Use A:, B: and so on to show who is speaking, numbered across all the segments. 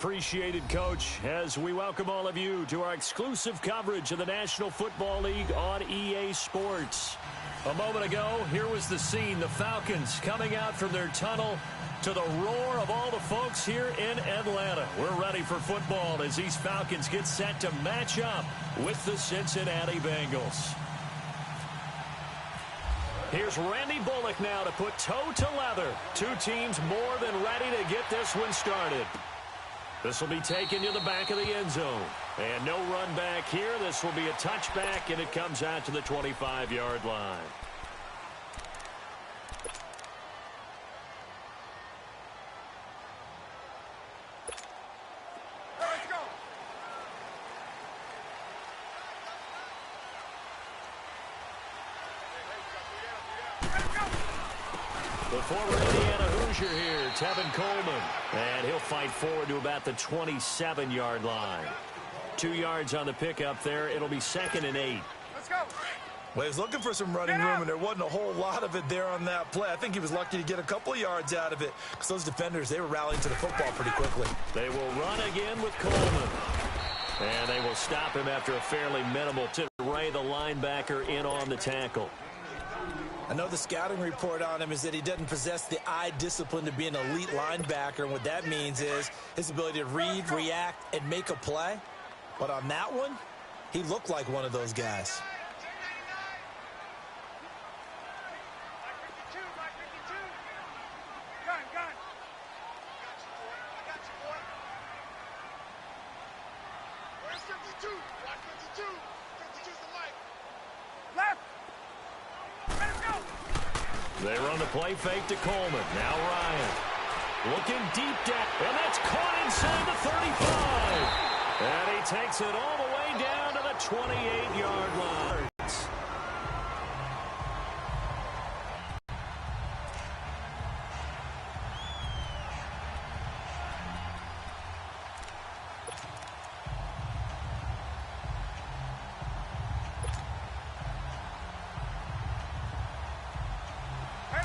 A: appreciated, Coach, as we welcome all of you to our exclusive coverage of the National Football League on EA Sports. A moment ago, here was the scene. The Falcons coming out from their tunnel to the roar of all the folks here in Atlanta. We're ready for football as these Falcons get set to match up with the Cincinnati Bengals. Here's Randy Bullock now to put toe to leather. Two teams more than ready to get this one started. This will be taken to the back of the end zone. And no run back here. This will be a touchback, and it comes out to the 25-yard line. The former Indiana Hoosier here, Tevin Coleman. And he'll fight forward to about the 27-yard line. 2 yards on the pickup there. It'll be 2nd and 8.
B: Let's go. Well, he was looking for some running room, and there wasn't a whole lot of it there on that play. I think he was lucky to get a couple of yards out of it because those defenders, they were rallying to the football pretty quickly.
A: They will run again with Coleman. And they will stop him after a fairly minimal to Ray, the linebacker, in on the tackle.
B: I know the scouting report on him is that he doesn't possess the eye discipline to be an elite linebacker. And what that means is his ability to read, react, and make a play. But on that one, he looked like one of those guys.
A: They run the play fake to Coleman. Now Ryan. Looking deep down. And that's caught inside the 35. And he takes it all the way down to the 28-yard line.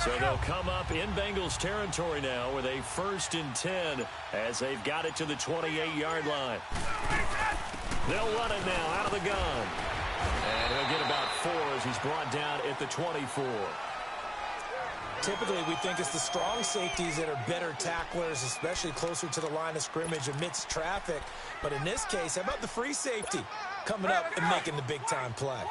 A: So they'll come up in Bengals territory now with a 1st and 10 as they've got it to the 28-yard line. They'll run it now out of the gun. And he'll get about 4 as he's brought down at the 24.
B: Typically, we think it's the strong safeties that are better tacklers, especially closer to the line of scrimmage amidst traffic. But in this case, how about the free safety coming up and making the big-time play?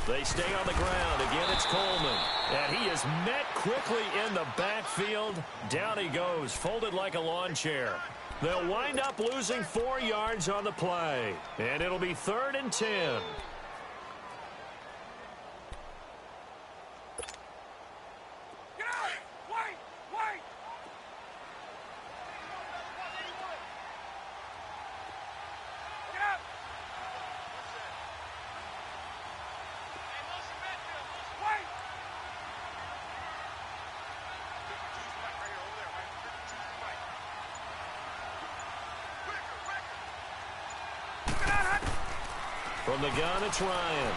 A: They stay on the ground. Again, it's Coleman. And he is met quickly in the backfield. Down he goes, folded like a lawn chair. They'll wind up losing 4 yards on the play. And it'll be 3rd and 10. From the gun, it's Ryan.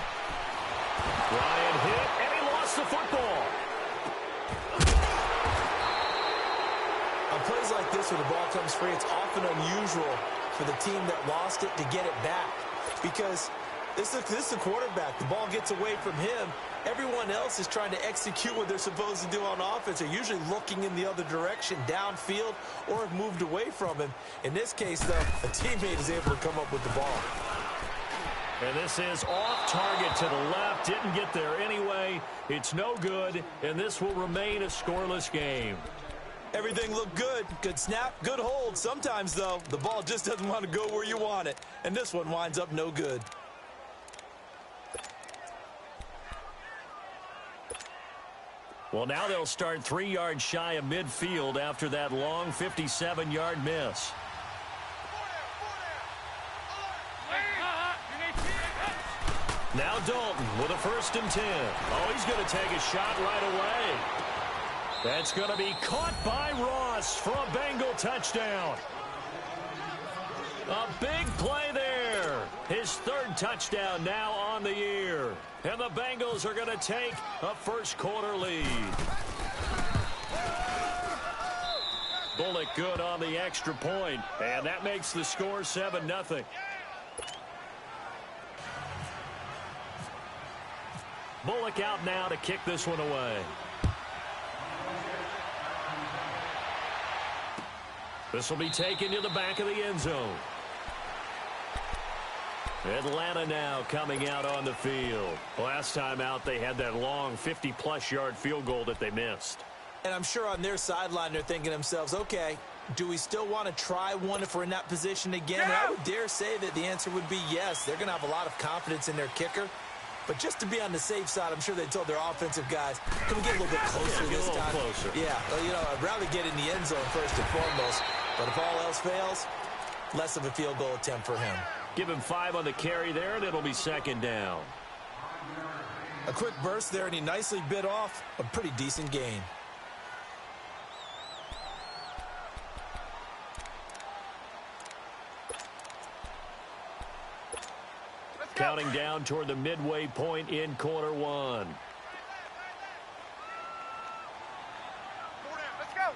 A: Ryan hit, and he lost the football.
B: On plays like this where the ball comes free, it's often unusual for the team that lost it to get it back. Because this is the quarterback. The ball gets away from him. Everyone else is trying to execute what they're supposed to do on offense. They're usually looking in the other direction, downfield, or have moved away from him. In this case, though, a teammate is able to come up with the ball.
A: And this is off target to the left. Didn't get there anyway. It's no good, and this will remain a scoreless game.
B: Everything looked good. Good snap, good hold. Sometimes, though, the ball just doesn't want to go where you want it. And this one winds up no good.
A: Well, now they'll start 3 yards shy of midfield after that long 57-yard miss. Now Dalton with a 1st and 10. Oh, he's going to take a shot right away. That's going to be caught by Ross for a Bengal touchdown. A big play there. His third touchdown now on the year. And the Bengals are going to take a first-quarter lead. Bullock good on the extra point, and that makes the score 7-0. Bullock out now to kick this one away. This will be taken to the back of the end zone. Atlanta now coming out on the field. Last time out, they had that long 50-plus yard field goal that they missed.
B: And I'm sure on their sideline they're thinking to themselves, okay, do we still want to try one if we're in that position again? And I would dare say that the answer would be yes. They're going to have a lot of confidence in their kicker. But just to be on the safe side, I'm sure they told their offensive guys, can we get a little bit closer this time?
A: Closer.
B: Yeah, well, you know, I'd rather get in the end zone first and foremost. But if all else fails, less of a field goal attempt for him.
A: Give him 5 on the carry there, and it'll be second down.
B: A quick burst there, and he nicely bit off a pretty decent gain.
A: Counting down toward the midway point in quarter one.
C: Let's go.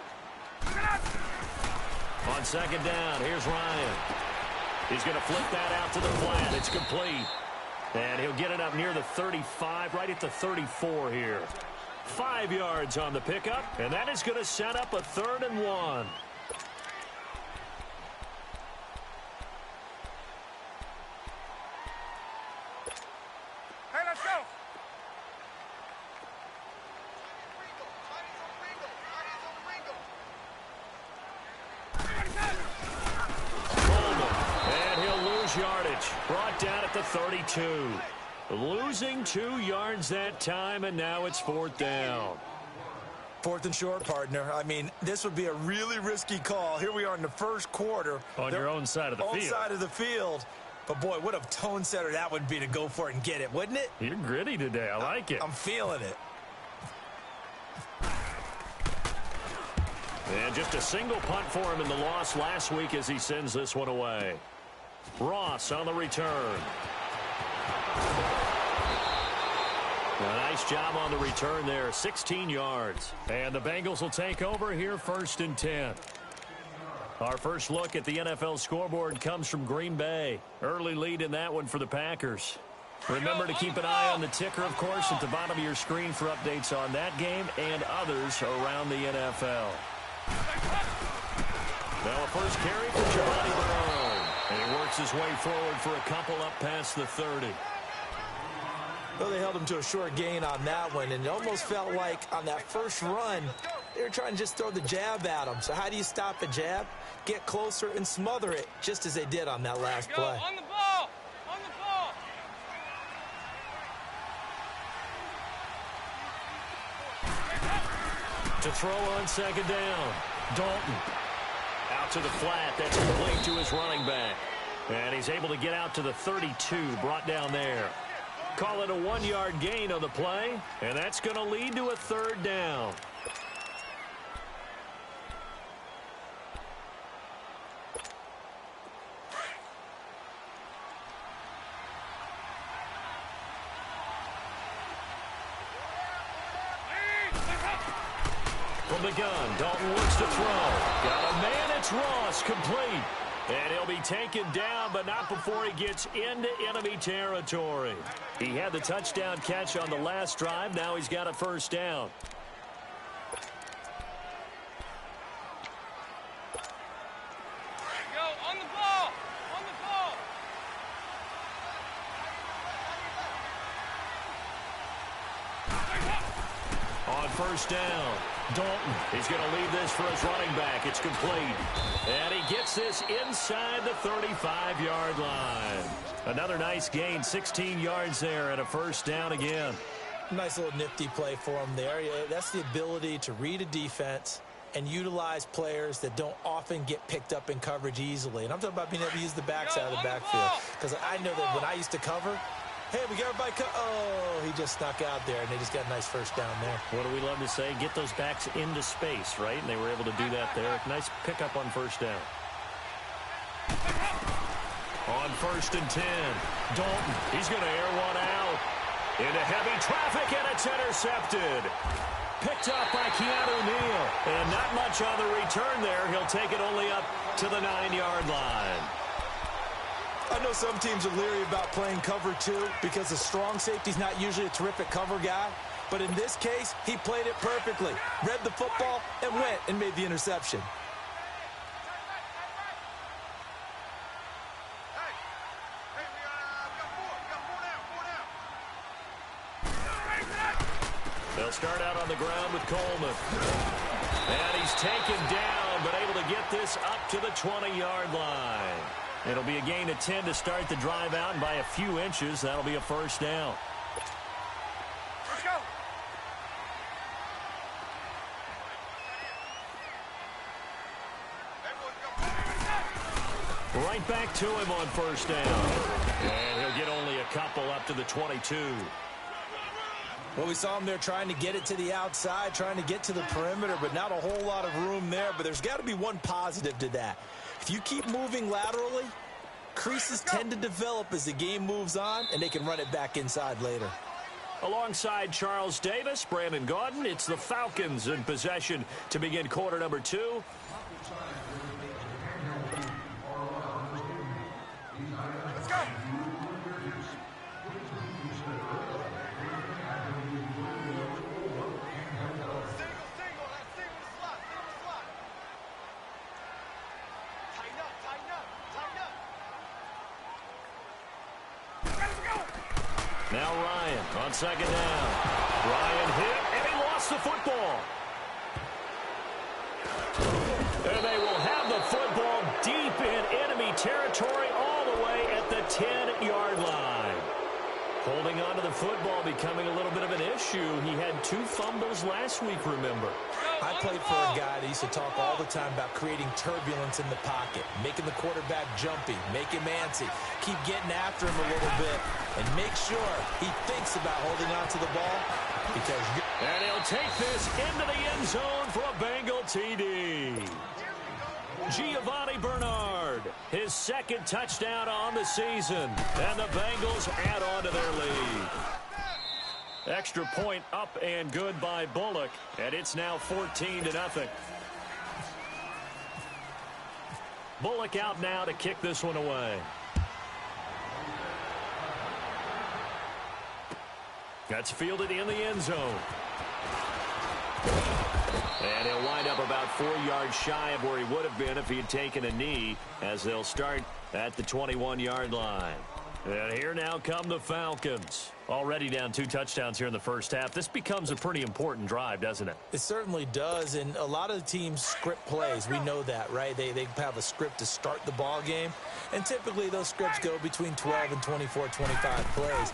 A: On second down, here's Ryan. He's going to flip that out to the flat. It's complete. And he'll get it up near the 35, right at the 34 here. 5 yards on the pickup, and that is going to set up a 3rd and 1.
C: Hey, let's go.
A: And he'll lose yardage. Brought down at the 32. Losing 2 yards that time, and now it's 4th down.
B: 4th and short, partner. I mean, this would be a really risky call. Here we are in the first quarter.
A: On your own side of the field.
B: Own side of the field. But, boy, what a tone setter that would be to go for it and get it, wouldn't it?
A: You're gritty today. I like it.
B: I'm feeling it.
A: And just a single punt for him in the loss last week as he sends this one away. Ross on the return. A nice job on the return there, 16 yards. And the Bengals will take over here 1st and 10. Our first look at the NFL scoreboard comes from Green Bay. Early lead in that one for the Packers. Remember to keep an eye on the ticker, of course, at the bottom of your screen for updates on that game and others around the NFL. Now a first carry for Giovanni Bernard. And he works his way forward for a couple up past the 30.
B: Well, they held him to a short gain on that one, and it almost felt like on that first run, they were trying to just throw the jab at him. So how do you stop a jab? Get closer and smother it, just as they did on that last play.
C: On the ball. On the ball.
A: To throw on second down. Dalton. Out to the flat. That's complete to his running back. And he's able to get out to the 32, brought down there. Call it a 1-yard gain on the play, and that's going to lead to a 3rd down. From the gun, Dalton looks to throw. Got a man, it's Ross, complete. And he'll be taken down, but not before he gets into enemy territory. He had the touchdown catch on the last drive. Now he's got a 1st down.
C: Go on the ball. On the ball.
A: On 1st down, Dalton. He's going to leave this for his running back. It's complete. And he gets this inside the 35-yard line. Another nice gain, 16 yards there, and a 1st down again.
B: Nice little nifty play for him there. That's the ability to read a defense and utilize players that don't often get picked up in coverage easily. And I'm talking about being able to use the backside of the backfield. Because I know that when I used to cover, hey, we got everybody oh, he just snuck out there, and they just got a nice 1st down there.
A: What do we love to say? Get those backs into space, right? And they were able to do that there. Nice pickup on 1st down. On 1st and 10, Dalton, he's going to air one out. Into heavy traffic, and it's intercepted. Picked up by Keanu Neal. And not much on the return there. He'll take it only up to the 9-yard line.
B: I know some teams are leery about playing cover 2 because a strong safety's not usually a terrific cover guy. But in this case, he played it perfectly. Read the football and went and made the interception.
A: They'll start out on the ground with Coleman. And he's taken down, but able to get this up to the 20-yard line. It'll be a gain of 10 to start the drive out, and by a few inches, that'll be a first down.
C: Let's go.
A: Right back to him on first down. And he'll get only a couple up to the 22.
B: Well, we saw him there trying to get it to the outside, trying to get to the perimeter, but not a whole lot of room there. But there's got to be one positive to that. If you keep moving laterally, creases tend to develop as the game moves on, and they can run it back inside later.
A: Alongside Charles Davis, Brandon Gaudin, it's the Falcons in possession to begin quarter number 2.
C: Let's go.
A: Now Ryan on second down. Ryan hit, and he lost the football. And they will have the football deep in enemy territory all the way at the 10-yard line. Holding on to the football becoming a little bit of an issue. He had 2 fumbles last week, remember.
B: I played for a guy that used to talk all the time about creating turbulence in the pocket, making the quarterback jumpy, make him antsy, keep getting after him a little bit, and make sure he thinks about holding on to the ball.
A: And he'll take this into the end zone for a Bengal TD. Giovanni Bernard, his second touchdown on the season, and the Bengals add on to their lead. Extra point up and good by Bullock, and it's now 14-0. Bullock out now to kick this one away. That's fielded in the end zone. And he'll wind up about 4 yards shy of where he would have been if he had taken a knee, as they'll start at the 21-yard line. And here now come the Falcons. Already down 2 touchdowns here in the first half. This becomes a pretty important drive, doesn't it?
B: It certainly does, and a lot of the teams script plays. We know that, right? They have a script to start the ball game, and typically those scripts go between 12 and 24, 25 plays.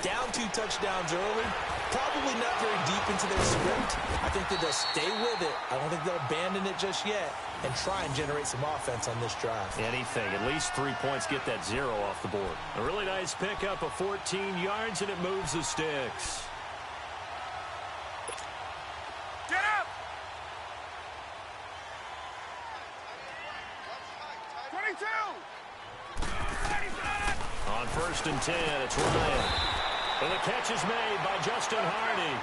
B: Down 2 touchdowns early, probably not very deep into their script. I think that they'll stay with it. I don't think they'll abandon it just yet and try and generate some offense on this drive.
A: Anything. At least 3 points, get that 0 off the board. A really nice pickup of 14 yards, and it moves the sticks.
C: Get up! 22!
A: On 1st and 10, it's Ryan. And the catch is made by Justin Hardy.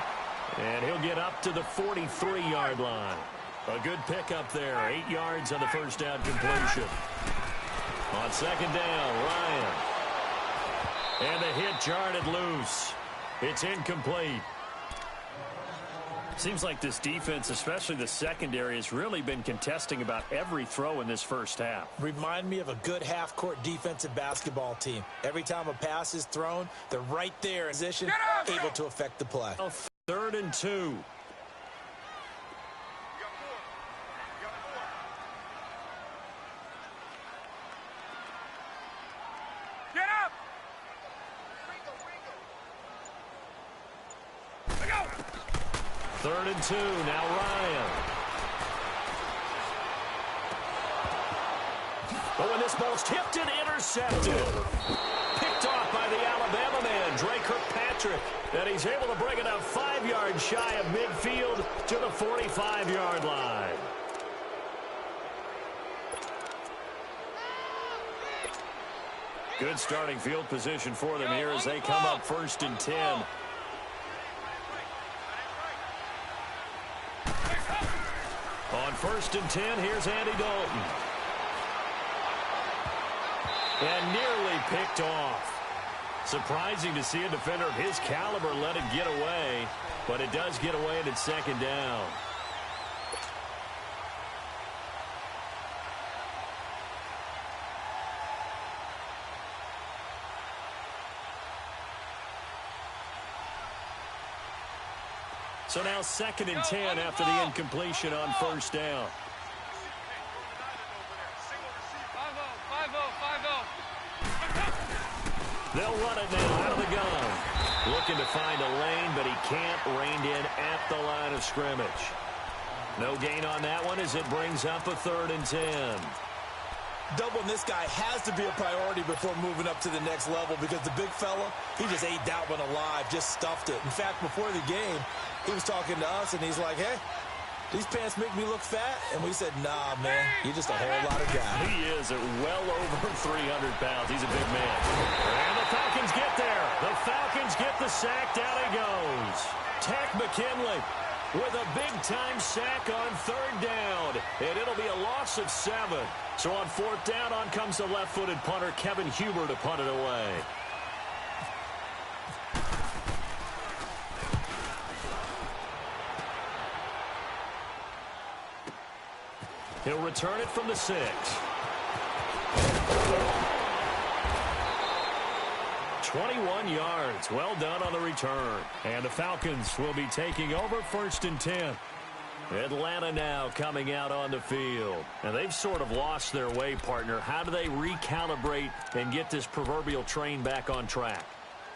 A: And he'll get up to the 43-yard line. A good pickup there. 8 yards on the first down completion. On second down, Ryan. And the hit jarred it loose. It's incomplete. Seems like this defense, especially the secondary, has really been contesting about every throw in this first half.
B: Remind me of a good half-court defensive basketball team. Every time a pass is thrown, they're right there in position, able to affect the play.
A: 3rd and 2.
C: Get up! Let go!
A: 3rd and 2. Now Ryan. But when this ball's tipped and intercepted. Picked off by the Alabama man, Dre Kirkpatrick. And he's able to bring it up 5 yards shy of midfield to the 45-yard line. Good starting field position for them here as they come up 1st and 10. On 1st and 10, here's Andy Dalton. And nearly picked off. Surprising to see a defender of his caliber let it get away, but it does get away and it's 2nd down. So now 2nd and 10 after the incompletion on 1st down. They'll run it now out of the gun. Looking to find a lane, but he can't. Reined in at the line of scrimmage. No gain on that one as it brings up a 3rd and 10.
B: Doubling this guy has to be a priority before moving up to the next level because the big fella, he just ate that one alive, just stuffed it. In fact, before the game, he was talking to us, and he's like, hey, these pants make me look fat. And we said, nah, man, you're just a whole lot of guy.
A: He is at well over 300 pounds. He's a big man. And the Falcons get there. The Falcons get the sack. Down he goes. Takk McKinley with a big-time sack on 3rd down. And it'll be a loss of 7. So on 4th down, on comes the left-footed punter, Kevin Huber, to punt it away. He'll return it from the 6. 21 yards. Well done on the return. And the Falcons will be taking over 1st and 10. Atlanta now coming out on the field. And they've sort of lost their way, partner. How do they recalibrate and get this proverbial train back on track?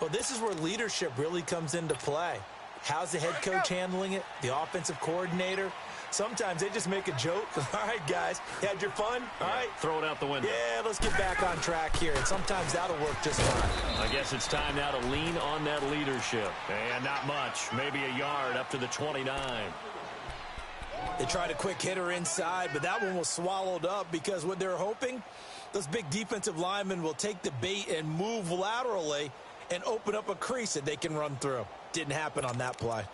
B: Well, this is where leadership really comes into play. How's the head coach handling it? The offensive coordinator? Sometimes they just make a joke. All right, guys, you had your fun? All right.
A: Throw it out the window.
B: Yeah, let's get back on track here. And sometimes that'll work just fine.
A: I guess it's time now to lean on that leadership. And not much. Maybe a yard up to the 29.
B: They tried a quick hitter inside, but that one was swallowed up because what they're hoping, those big defensive linemen will take the bait and move laterally and open up a crease that they can run through. Didn't happen on that play.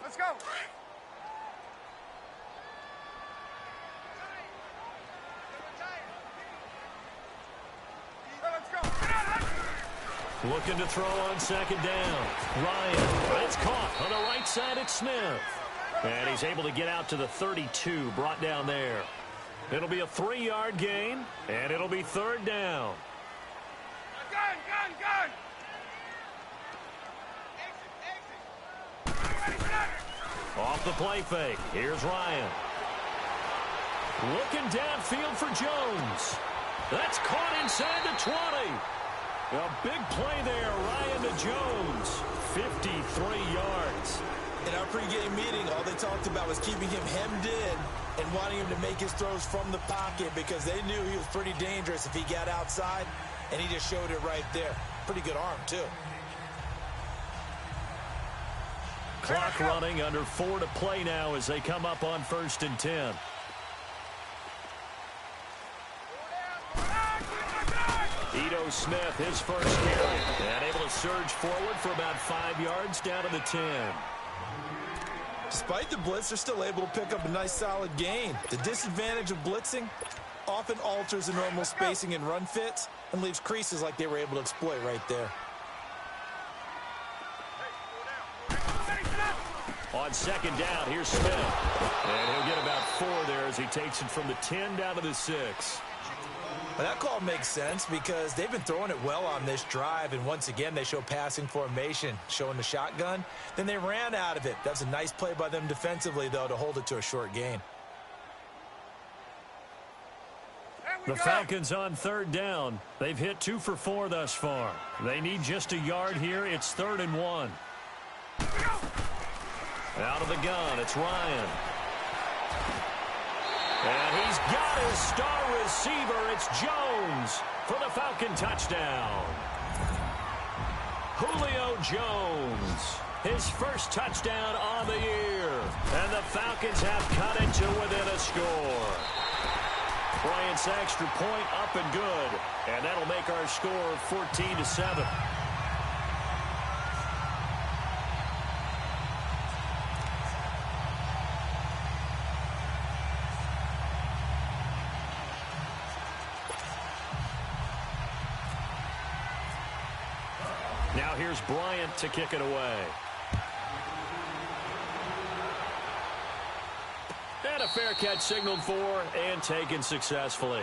C: Let's go. Let's go.
A: Looking to throw on 2nd down. Ryan. It's caught on the right side. It's Smith. And he's able to get out to the 32. Brought down there. It'll be a 3-yard gain. And it'll be 3rd down.
C: Gun.
A: Off the play fake. Here's Ryan. Looking downfield for Jones. That's caught inside the 20. A big play there. Ryan to Jones. 53 yards.
B: In our pregame meeting, all they talked about was keeping him hemmed in and wanting him to make his throws from the pocket because they knew he was pretty dangerous if he got outside, and he just showed it right there. Pretty good arm, too.
A: Clock running, under 4 to play now as they come up on 1st and 10. Ito Smith, his first carry, and able to surge forward for about 5 yards down to the 10.
B: Despite the blitz, they're still able to pick up a nice solid gain. The disadvantage of blitzing often alters the normal spacing and run fits and leaves creases like they were able to exploit right there.
A: On 2nd down, here's Smith. And he'll get about 4 there as he takes it from the 10 down to the 6.
B: Well, that call makes sense because they've been throwing it well on this drive, and once again they show passing formation, showing the shotgun. Then they ran out of it. That's a nice play by them defensively, though, to hold it to a short gain.
A: The Falcons on 3rd down. They've hit 2 for 4 thus far. They need just a yard here. It's 3rd and 1. Out of the gun, it's Ryan. And he's got his star receiver. It's Jones for the Falcon touchdown. Julio Jones, his first touchdown on the year. And the Falcons have cut it to within a score. Bryant's extra point up and good. And that'll make our score 14-7. Now here's Bryant to kick it away. And a fair catch signaled for and taken successfully.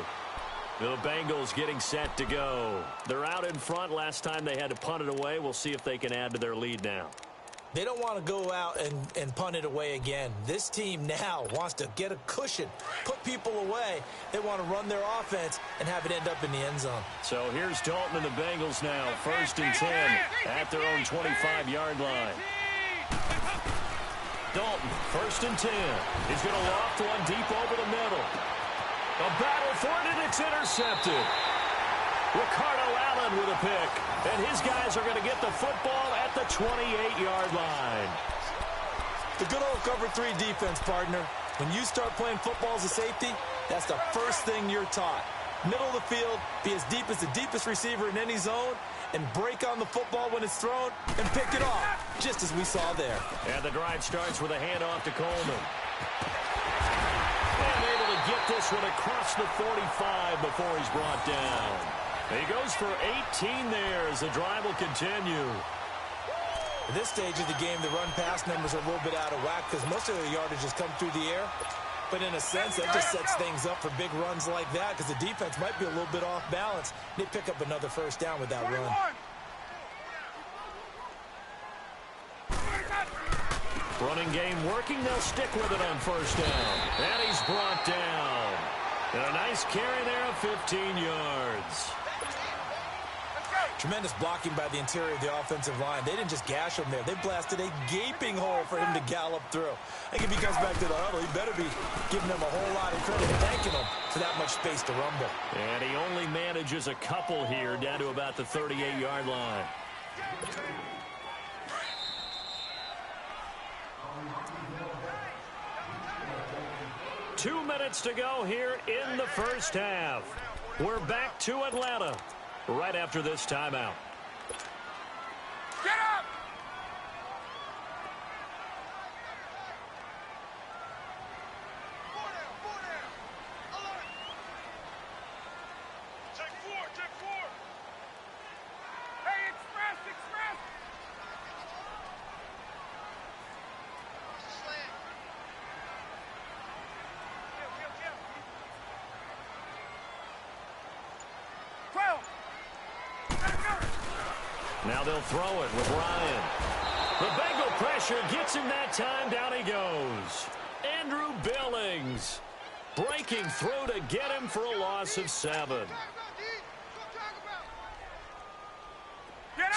A: The Bengals getting set to go. They're out in front. Last time they had to punt it away. We'll see if they can add to their lead now.
B: They don't want to go out and punt it away again. This team now wants to get a cushion, put people away. They want to run their offense and have it end up in the end zone.
A: So here's Dalton and the Bengals now. 1st and 10 at their own 25-yard line. Dalton, 1st and 10. He's going to loft one deep over the middle. A battle for it, and it's intercepted. Ricardo Allen with a pick. And his guys are going to get the football at the 28-yard line.
B: The good old cover 3 defense, partner. When you start playing football as a safety, that's the first thing you're taught. Middle of the field, be as deep as the deepest receiver in any zone, and break on the football when it's thrown and pick it off, just as we saw there.
A: And the drive starts with a handoff to Coleman. And able to get this one across the 45 before he's brought down. He goes for 18 there as the drive will continue.
B: At this stage of the game, the run-pass numbers are a little bit out of whack because most of the yardage has come through the air. But in a sense, that just sets things up for big runs like that because the defense might be a little bit off balance. They pick up another first down with that run.
A: Running game working. They'll stick with it on 1st down. And he's brought down. And a nice carry there of 15 yards.
B: Tremendous blocking by the interior of the offensive line. They didn't just gash him there. They blasted a gaping hole for him to gallop through. I think if he comes back to the huddle, he better be giving them a whole lot of credit and thanking them for that much space to rumble.
A: And he only manages a couple here down to about the 38-yard line. Two minutes to go here in the first half. We're back to Atlanta right after this timeout.
C: Get up! Four down. Alert! Take four. Hey, express! Kill. 12.
A: Now they'll throw it with Ryan. The Bengal pressure gets him that time. Down he goes. Andrew Billings breaking through to get him for a loss of 7.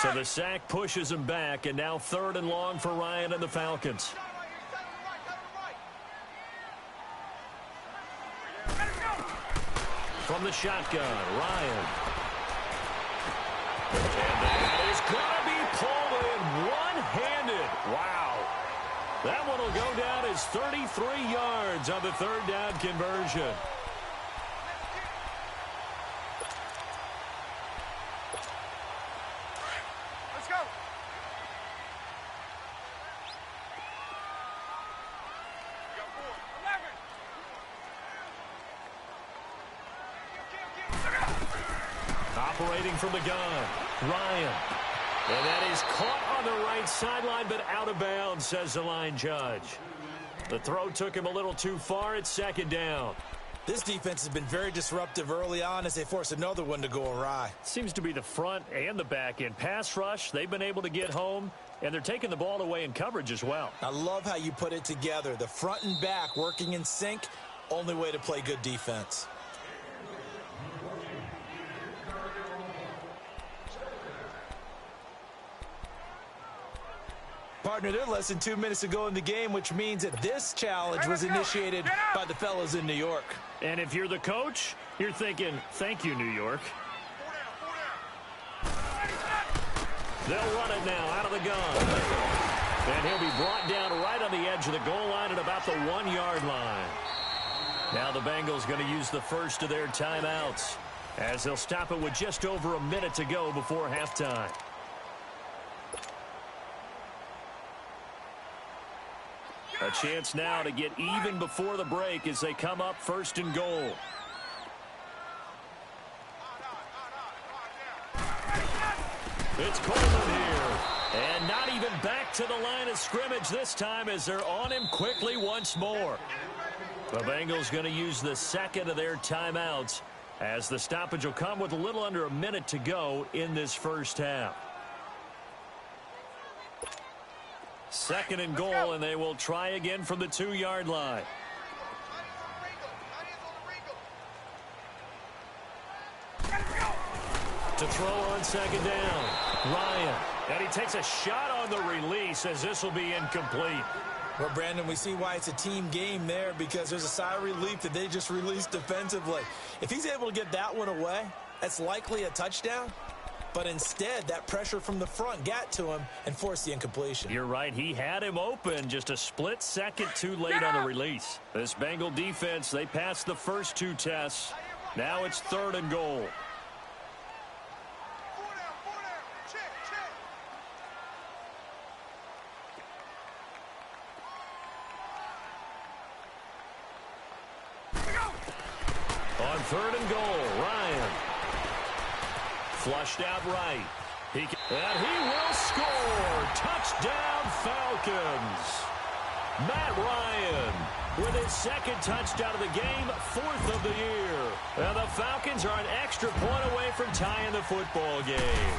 A: So the sack pushes him back, and now 3rd and long for Ryan and the Falcons. From the shotgun, Ryan. And that is going to be pulled in one-handed. Wow. That one will go down as 33 yards on the 3rd down conversion.
C: Let's go. We got 4. 11.
A: Operating from the gun, Ryan. And that is caught on the right sideline, but out of bounds, says the line judge. The throw took him a little too far. It's 2nd down.
B: This defense has been very disruptive early on as they force another one to go awry.
A: Seems to be the front and the back end. Pass rush, they've been able to get home, and they're taking the ball away in coverage as well.
B: I love how you put it together. The front and back working in sync, only way to play good defense. Partner, they're less than 2 minutes to go in the game, which means that this challenge was initiated by the fellas in New York.
A: And if you're the coach, you're thinking, thank you, New York.
C: 4 down.
A: They'll run it now out of the gun. And he'll be brought down right on the edge of the goal line at about the 1-yard line. Now the Bengals going to use the first of their timeouts as they'll stop it with just over a minute to go before halftime. A chance now to get even before the break as they come up first and goal. It's Coleman here. And not even back to the line of scrimmage this time as they're on him quickly once more. The Bengals going to use the second of their timeouts as the stoppage will come with a little under a minute to go in this first half. Second and goal, and they will try again from the 2-yard line. To throw on second down, Ryan. And he takes a shot on the release as this will be incomplete.
B: Well, Brandon, we see why it's a team game there because there's a sigh of relief that they just released defensively. If he's able to get that one away, that's likely a touchdown. But instead, that pressure from the front got to him and forced the incompletion.
A: You're right. He had him open just a split second too late on the release. This Bengal defense, they passed the first 2 tests. Now it's third and goal. On third and goal, Ryan. Flushed out right. And he will score. Touchdown, Falcons. Matt Ryan with his second touchdown of the game, 4th of the year. And the Falcons are an extra point away from tying the football game.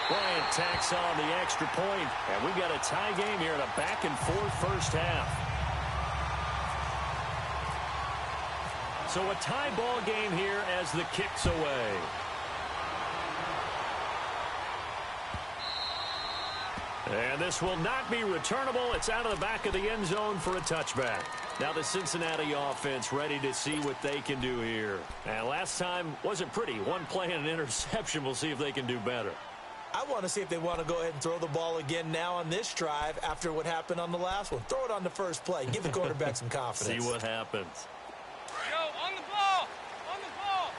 A: Bryant tacks on the extra point, and we've got a tie game here in a back-and-forth first half. So a tie ball game here as the kick's away. And this will not be returnable. It's out of the back of the end zone for a touchback. Now the Cincinnati offense ready to see what they can do here. And last time wasn't pretty. One play and an interception. We'll see if they can do better.
B: I want to see if they want to go ahead and throw the ball again now on this drive after what happened on the last one. Throw it on the first play. Give the quarterback some confidence.
A: See what happens.
C: Go, on the ball! On the ball!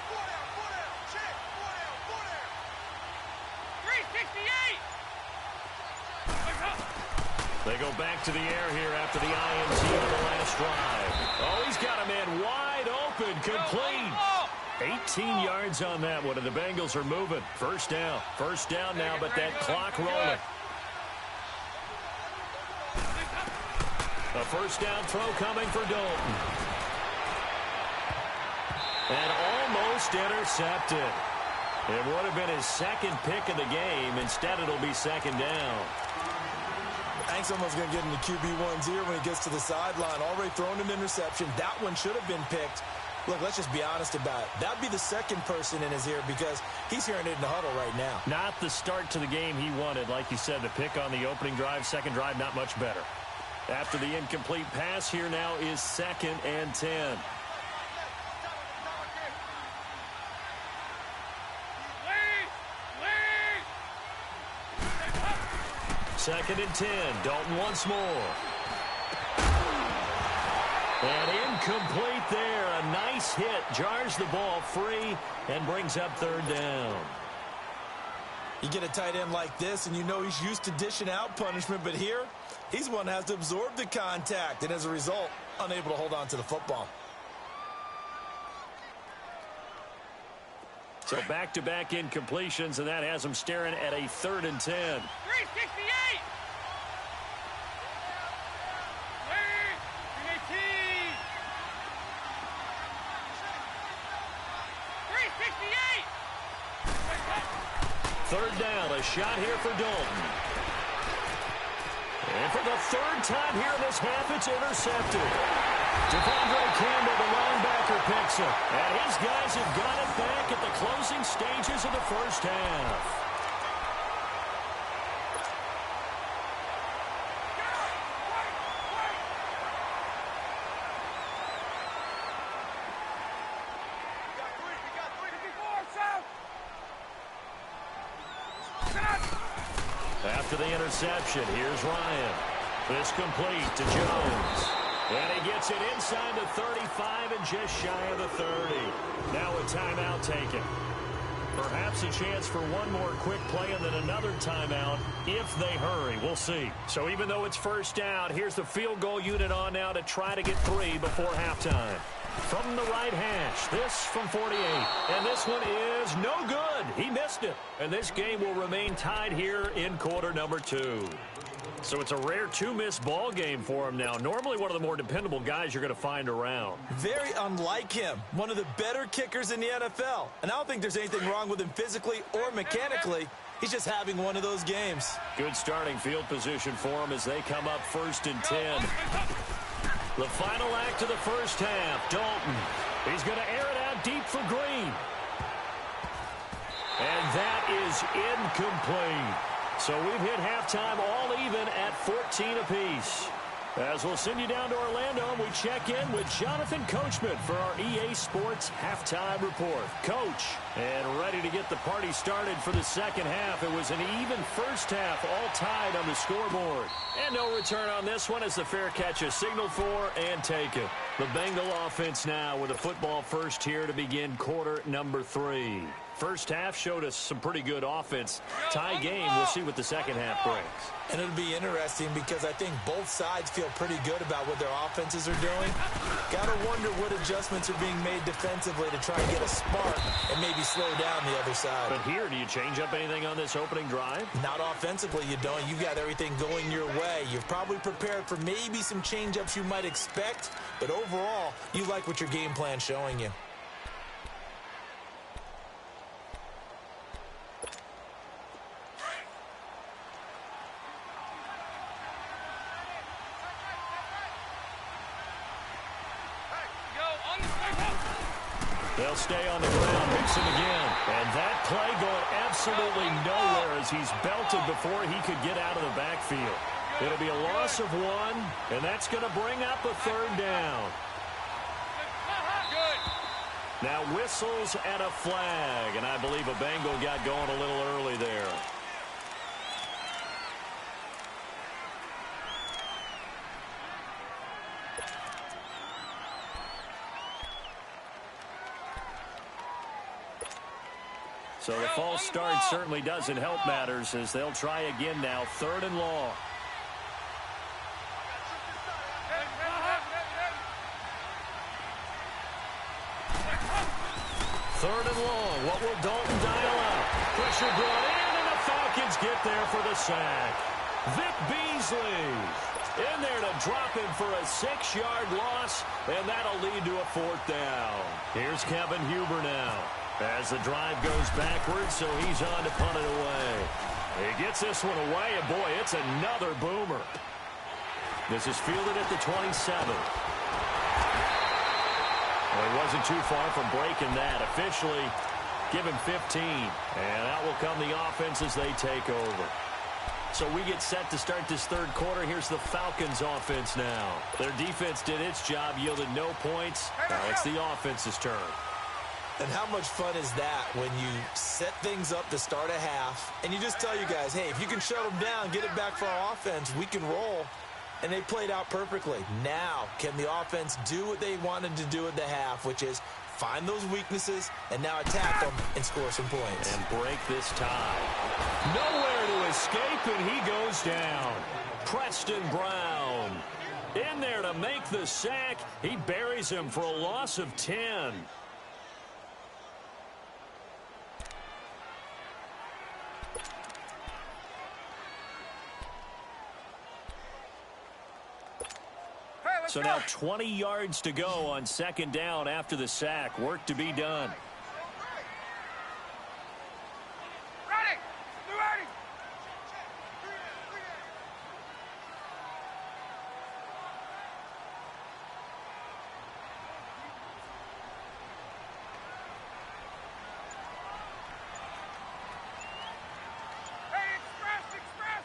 C: Four down, check, four down. 368!
A: They go back to the air here after the INT on the last drive. Oh, he's got a man wide open, complete. 18 yards on that one, and the Bengals are moving. First down now, but that clock rolling. A first down throw coming for Dalton. And almost intercepted. It would have been his second pick of the game. Instead, it'll be second down.
B: I think someone's going to get into QB1's ear when he gets to the sideline. Already thrown an interception. That one should have been picked. Look, let's just be honest about it. That'd be the second person in his ear because he's hearing it in the huddle right now.
A: Not the start to the game he wanted. Like you said, the pick on the opening drive, second drive, not much better. After the incomplete pass, here now is 2nd and 10. Second and 10. Dalton once more. And incomplete there. A nice hit. Jars the ball free and brings up third down.
B: You get a tight end like this, and you know he's used to dishing out punishment, but here, he's one that has to absorb the contact, and as a result, unable to hold on to the football.
A: So back-to-back incompletions, and that has him staring at a 3rd and 10.
C: 368!
A: Third down, a shot here for Dalton. And for the 3rd time here in this half, it's intercepted. Devondre Campbell, the linebacker, picks it. And his guys have got it back at the closing stages of the first half. After the interception, here's Ryan. This complete to Jones. And he gets it inside the 35 and just shy of the 30. Now a timeout taken. Perhaps a chance for one more quick play and then another timeout if they hurry. We'll see. So even though it's first down, here's the field goal unit on now to try to get 3 before halftime. From the right hash, this from 48. And this one is no good. He missed it. And this game will remain tied here in quarter number 2. So it's a rare 2-miss ball game for him now. Normally one of the more dependable guys you're going to find around.
B: Very unlike him. One of the better kickers in the NFL. And I don't think there's anything wrong with him physically or mechanically. He's just having one of those games.
A: Good starting field position for him as they come up 1st and 10. The final act of the first half, Dalton. He's going to air it out deep for Green. And that is incomplete. So we've hit halftime all even at 14 apiece. As we'll send you down to Orlando, and we check in with Jonathan Coachman for our EA Sports Halftime Report. Coach, and ready to get the party started for the second half. It was an even first half, all tied on the scoreboard. And no return on this one as the fair catch is signaled for and taken. The Bengal offense now with a football first here to begin quarter number 3. First half showed us some pretty good offense. Tie game, we'll see what the second half brings.
B: And it'll be interesting because I think both sides feel pretty good about what their offenses are doing. Got to wonder what adjustments are being made defensively to try and get a spark and maybe slow down the other side.
A: But here, do you change up anything on this opening drive?
B: Not offensively, you don't. You got everything going your way. You've probably prepared for maybe some change-ups you might expect, but overall, you like what your game plan's showing you.
A: They'll stay on the ground, mix him again. And that play going absolutely nowhere as he's belted before he could get out of the backfield. It'll be a loss of 1, and that's going to bring up a 3rd down. Now whistles and a flag, and I believe a Bengal got going a little early there. So the false start certainly doesn't help matters as they'll try again now, 3rd and long. Third and long. What will Dalton dial up? Pressure brought in, and the Falcons get there for the sack. Vic Beasley in there to drop him for a 6-yard loss, and that'll lead to a 4th down. Here's Kevin Huber now. As the drive goes backwards, so he's on to punt it away. He gets this one away, and boy, it's another boomer. This is fielded at the 27. Well, he wasn't too far from breaking that. Officially, give him 15. And out will come the offense as they take over. So we get set to start this 3rd quarter. Here's the Falcons offense now. Their defense did its job, yielded no points. Now it's the offense's turn.
B: And how much fun is that when you set things up to start a half and you just tell you guys, hey, if you can shut them down, get it back for our offense, we can roll. And they played out perfectly. Now, can the offense do what they wanted to do at the half, which is find those weaknesses and now attack them and score some points.
A: And break this tie. Nowhere to escape, and he goes down. Preston Brown in there to make the sack. He buries him for a loss of 10. So now 20 yards to go on 2nd down after the sack. Work to be done.
C: Ready! You ready? Hey, express!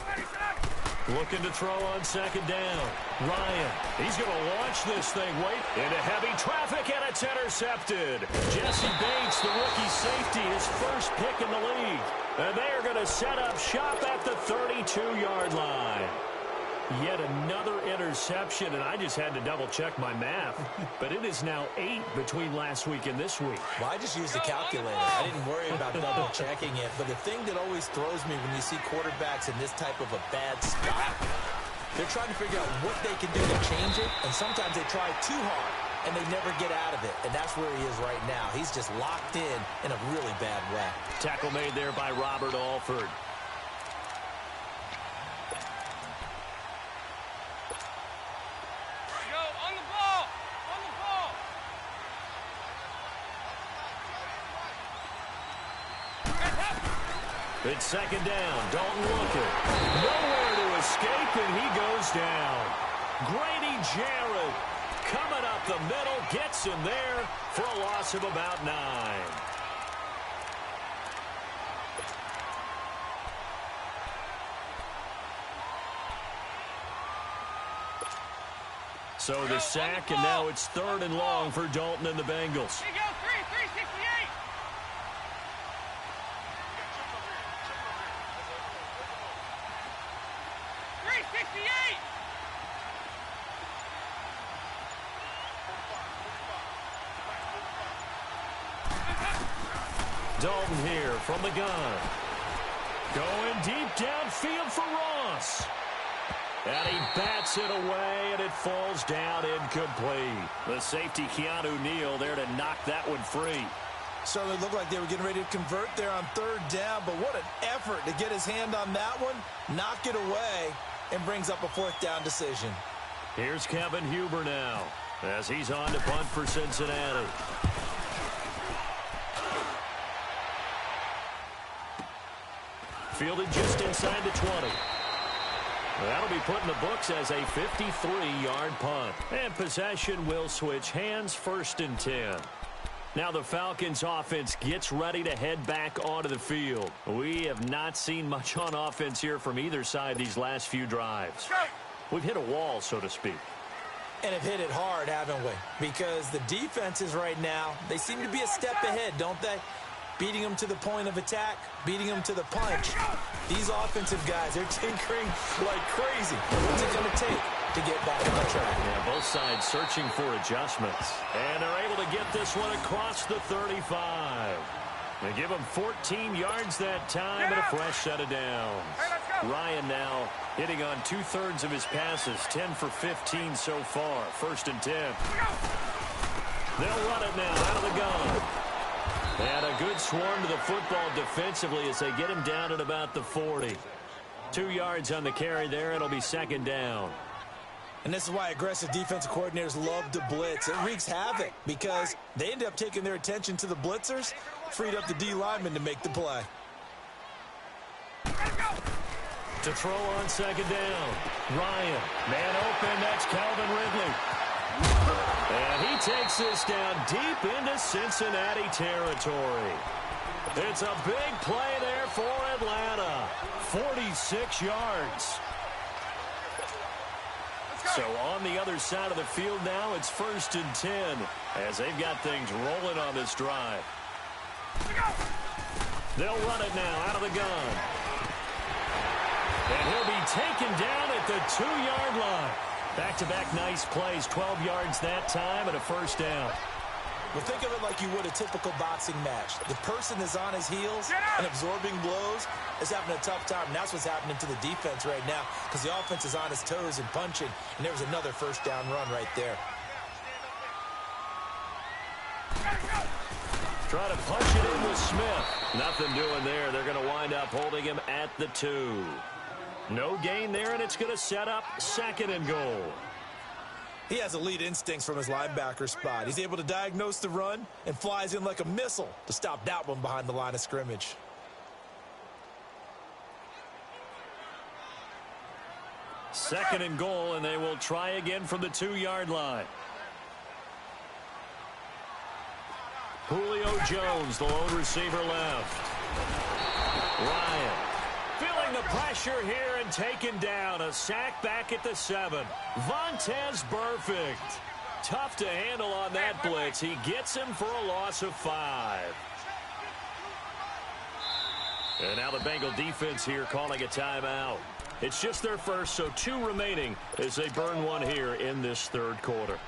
C: Ready, set!
A: Looking to throw on second down. Ryan, he's going to launch this thing. Wait, into heavy traffic, and it's intercepted. Jesse Bates, the rookie safety, his first pick in the league. And they are going to set up shop at the 32-yard line. Yet another interception, and I just had to double-check my math. But it is now 8 between last week and this week.
B: Well, I just used the calculator. I didn't worry about double-checking it. But the thing that always throws me when you see quarterbacks in this type of a bad spot, they're trying to figure out what they can do to change it, and sometimes they try too hard, and they never get out of it. And that's where he is right now. He's just locked in a really bad way.
A: Tackle made there by Robert Alford. It's second down. Dalton looking. Nowhere to escape, and he goes down. Grady Jarrett coming up the middle, gets him there for a loss of about 9. So the sack, and now it's 3rd and long for Dalton and the Bengals.
C: Here you go, 368.
A: Dalton here from the gun. Going deep downfield for Ross. And he bats it away, and it falls down incomplete. The safety, Keanu Neal, there to knock that one free.
B: Certainly looked like they were getting ready to convert there on 3rd down, but what an effort to get his hand on that one, knock it away, and brings up a 4th down decision.
A: Here's Kevin Huber now, as he's on to punt for Cincinnati. Fielded just inside the 20. That'll be put in the books as a 53-yard punt. And possession will switch hands, 1st and 10. Now the Falcons offense gets ready to head back onto the field. We have not seen much on offense here from either side these last few drives. We've hit a wall, so to speak.
B: And have hit it hard, haven't we? Because the defenses right now, they seem to be a step ahead, don't they? Beating them to the point of attack, beating them to the punch. These offensive guys, they're tinkering like crazy. What's it going to take to get back on track?
A: Yeah, both sides searching for adjustments. And they're able to get this one across the 35. They give him 14 yards that time and a fresh set of downs. Ryan now hitting on 2/3 of his passes, 10 for 15 so far. 1st and 10. They'll run it now out of the gun. And a good swarm to the football defensively as they get him down at about the 40. 2 yards on the carry there. It'll be 2nd down.
B: And this is why aggressive defensive coordinators love to blitz. It wreaks havoc because they end up taking their attention to the blitzers, freed up the D lineman to make the play.
A: To throw on 2nd down. Ryan, man open, that's Calvin Ridley. And he takes this down deep into Cincinnati territory. It's a big play there for Atlanta. 46 yards. So on the other side of the field now, it's 1st and 10 as they've got things rolling on this drive. They'll run it now out of the gun. And he'll be taken down at the 2-yard line. Back-to-back nice plays, 12 yards that time and a 1st down.
B: Well, think of it like you would a typical boxing match. The person is on his heels and absorbing blows is having a tough time, and that's what's happening to the defense right now because the offense is on his toes and punching, and there was another 1st down run right there.
A: Try to punch it in with Smith. Nothing doing there. They're going to wind up holding him at the 2. No gain there, and it's going to set up 2nd and goal.
B: He has elite instincts from his linebacker spot. He's able to diagnose the run and flies in like a missile to stop that one behind the line of scrimmage.
A: Second and goal, and they will try again from the 2-yard line. Julio Jones, the lone receiver left. Ryan, filling the pressure here and taken down. A sack back at the 7. Vontaze Burfict. Tough to handle on that blitz. He gets him for a loss of 5. And now the Bengal defense here calling a timeout. It's just their first, so 2 remaining as they burn one here in this third quarter.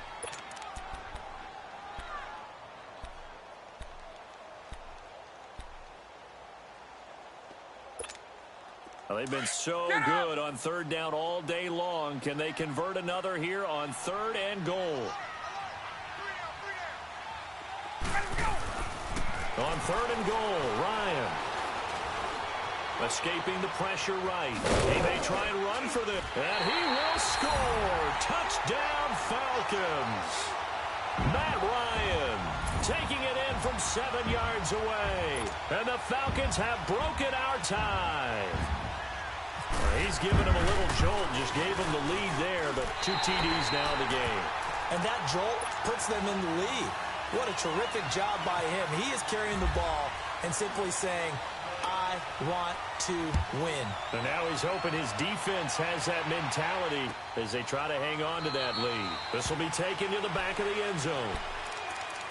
A: Well, they've been so good on third down all day long. Can they convert another here on 3rd and goal? On 3rd and goal, Ryan. Escaping the pressure right. He may try and run for this. And he will score. Touchdown, Falcons. Matt Ryan taking it in from 7 yards away. And the Falcons have broken our tie. He's given him a little jolt, just gave him the lead there, but 2 TDs now in the game.
B: And that jolt puts them in the lead. What a terrific job by him. He is carrying the ball and simply saying, I want to win.
A: And now he's hoping his defense has that mentality as they try to hang on to that lead. This will be taken to the back of the end zone.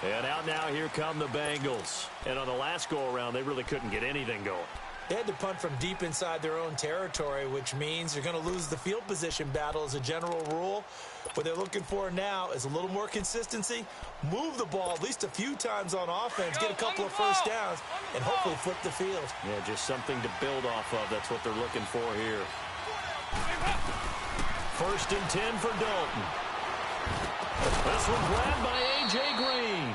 A: And out now, here come the Bengals. And on the last go-around, they really couldn't get anything going.
B: They had to punt from deep inside their own territory, which means you're going to lose the field position battle as a general rule. What they're looking for now is a little more consistency, move the ball at least a few times on offense, get a couple of first downs, and hopefully flip the field.
A: Yeah, just something to build off of. That's what they're looking for here. 1st and 10 for Dalton. This one grabbed by A.J. Green.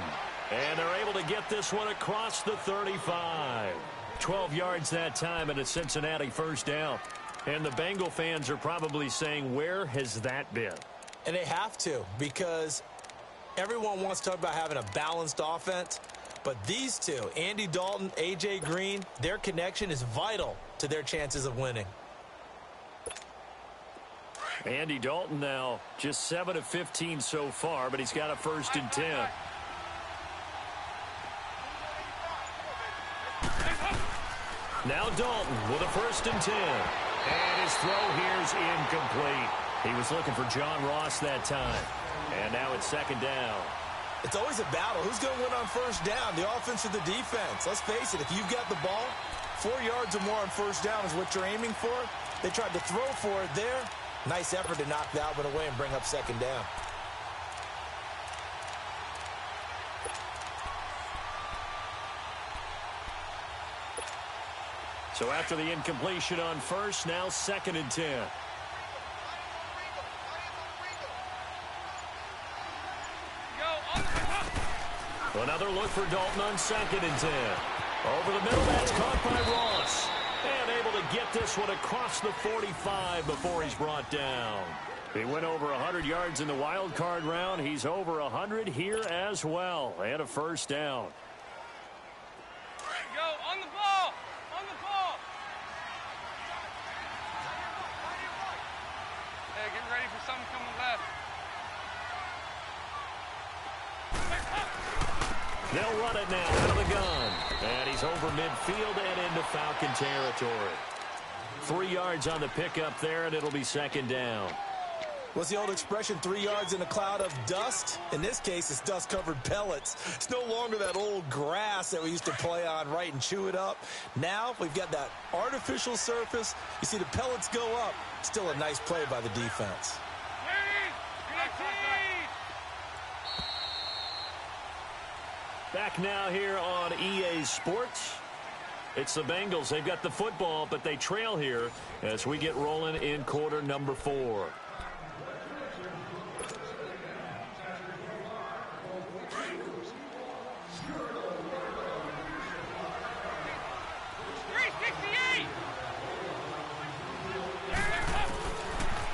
A: And they're able to get this one across the 35. 12 yards that time and a Cincinnati first down. And the Bengal fans are probably saying, where has that been?
B: And they have to, because everyone wants to talk about having a balanced offense. But these two, Andy Dalton, A.J. Green, their connection is vital to their chances of winning.
A: Andy Dalton now just 7 of 15 so far, but he's got a 1st and 10. Now Dalton with a 1st and 10. And his throw here's incomplete. He was looking for John Ross that time. And now it's 2nd down.
B: It's always a battle. Who's going to win on 1st down, the offense or the defense? Let's face it, if you've got the ball, 4 yards or more on 1st down is what you're aiming for. They tried to throw for it there. Nice effort to knock that one away and bring up 2nd down.
A: So after the incompletion on 1st, now 2nd and 10. Another look for Dalton on 2nd and 10. Over the middle, that's caught by Ross. And able to get this one across the 45 before he's brought down. He went over 100 yards in the wild card round. He's over 100 here as well. And a 1st down.
C: Go on the ball. On the ball. Hey, get ready for something coming left.
A: They'll run it now out of the gun. And he's over midfield and into Falcon territory. 3 yards on the pickup there, and it'll be 2nd down.
B: What's the old expression, 3 yards in a cloud of dust? In this case, it's dust-covered pellets. It's no longer that old grass that we used to play on, right, and chew it up. Now we've got that artificial surface. You see the pellets go up. Still a nice play by the defense.
A: Back now here on EA Sports. It's the Bengals. They've got the football, but they trail here as we get rolling in quarter number 4.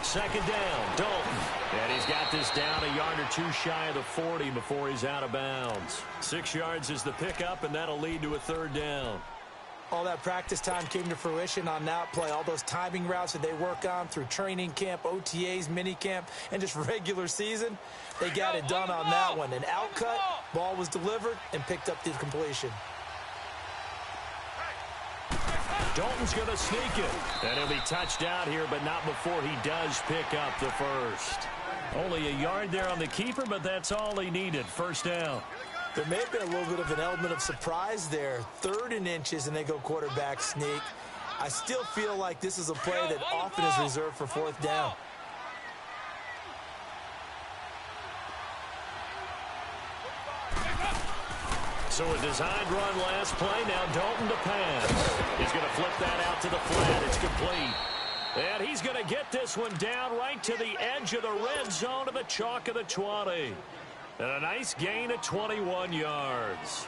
A: Second down, Dalton. And he's got this down a yard or 2 shy of the 40 before he's out of bounds. 6 yards is the pickup, and that'll lead to a 3rd down.
B: All that practice time came to fruition on that play. All those timing routes that they work on through training camp, OTAs, minicamp, and just regular season, they got it done on that one. An outcut, ball was delivered, and picked up the completion.
A: Dalton's going to sneak it. And he'll be touched out here, but not before he does pick up the first. Only a yard there on the keeper, but that's all he needed. First down.
B: There may have been a little bit of an element of surprise there. 3rd and inches, and they go quarterback sneak. I still feel like this is a play that often is reserved for 4th down.
A: So a designed run last play. Now Dalton to pass. He's going to flip that out to the flat. It's complete. And he's going to get this one down right to the edge of the red zone to the chalk of the 20. And a nice gain of 21 yards.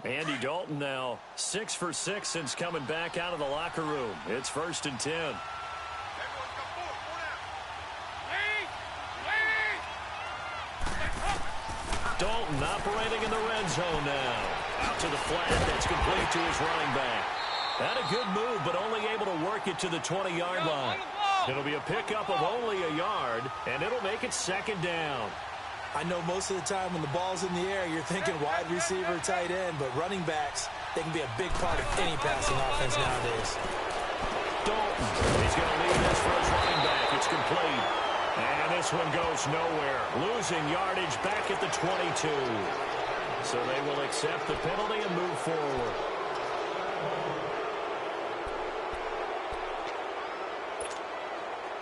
A: Andy Dalton now 6 for 6 since coming back out of the locker room. It's 1st and 10. Dalton operating in the red zone now. Out to the flat. That's complete to his running back. Had a good move, but only able to work it to the 20-yard line. It'll be a pickup of only a yard, and it'll make it 2nd down.
B: I know most of the time when the ball's in the air, you're thinking wide receiver, tight end, but running backs, they can be a big part of any passing offense nowadays.
A: Dalton, he's going to leave this for his running back. It's complete. And this one goes nowhere. Losing yardage back at the 22. So they will accept the penalty and move forward.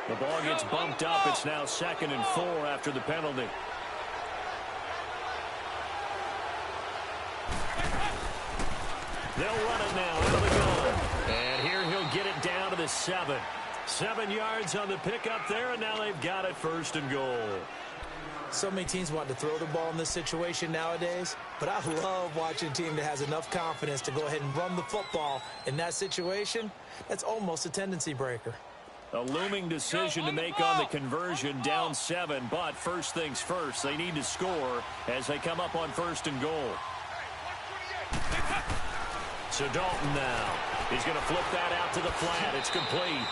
A: The ball gets bumped up. It's now 2nd and 4 after the penalty. They'll run it now out of the gun. And here he'll get it down to the 7. 7 yards on the pickup there, and now they've got it 1st and goal.
B: So many teams want to throw the ball in this situation nowadays, but I love watching a team that has enough confidence to go ahead and run the football in that situation. That's almost a tendency breaker.
A: A looming decision to make on the conversion, down 7, but first things first, they need to score as they come up on 1st and goal. So Dalton now, he's going to flip that out to the flat. It's complete.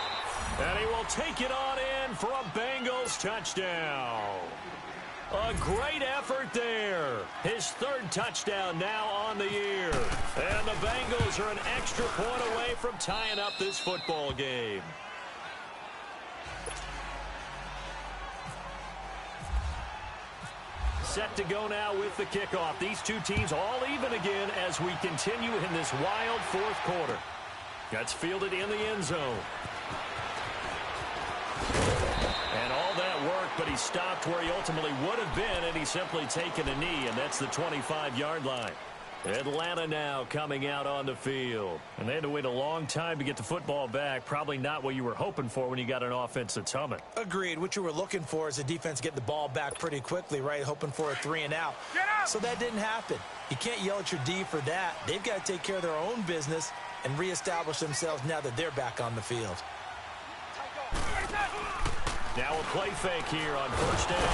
A: And he will take it on in for a Bengals touchdown. A great effort there. His 3rd touchdown now on the year. And the Bengals are an extra point away from tying up this football game. Set to go now with the kickoff. These two teams all even again as we continue in this wild 4th quarter. That's fielded in the end zone. And all that work, but he stopped where he ultimately would have been, and he's simply taken a knee, and that's the 25-yard line. Atlanta now coming out on the field. And they had to wait a long time to get the football back. Probably not what you were hoping for when you got an offense that's humming.
B: Agreed. What you were looking for is a defense get the ball back pretty quickly, right? Hoping for a 3 and out. So that didn't happen. You can't yell at your D for that. They've got to take care of their own business and reestablish themselves now that they're back on the field.
A: Now a play fake here on 1st down.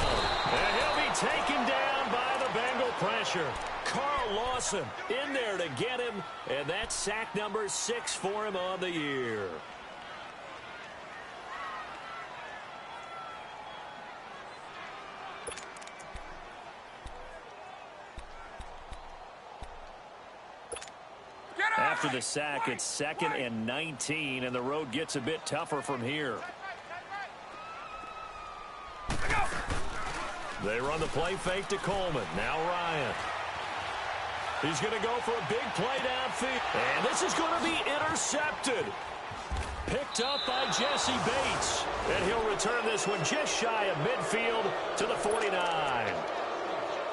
A: And he'll be taken down by the Bengal pressure. Carl Lawson in there to get him, and that's sack number 6 for him on the year. After the sack, it's 2nd and 19, and the road gets a bit tougher from here. They run the play fake to Coleman. Now Ryan. He's going to go for a big play downfield. And this is going to be intercepted. Picked up by Jesse Bates. And he'll return this one just shy of midfield to the 49.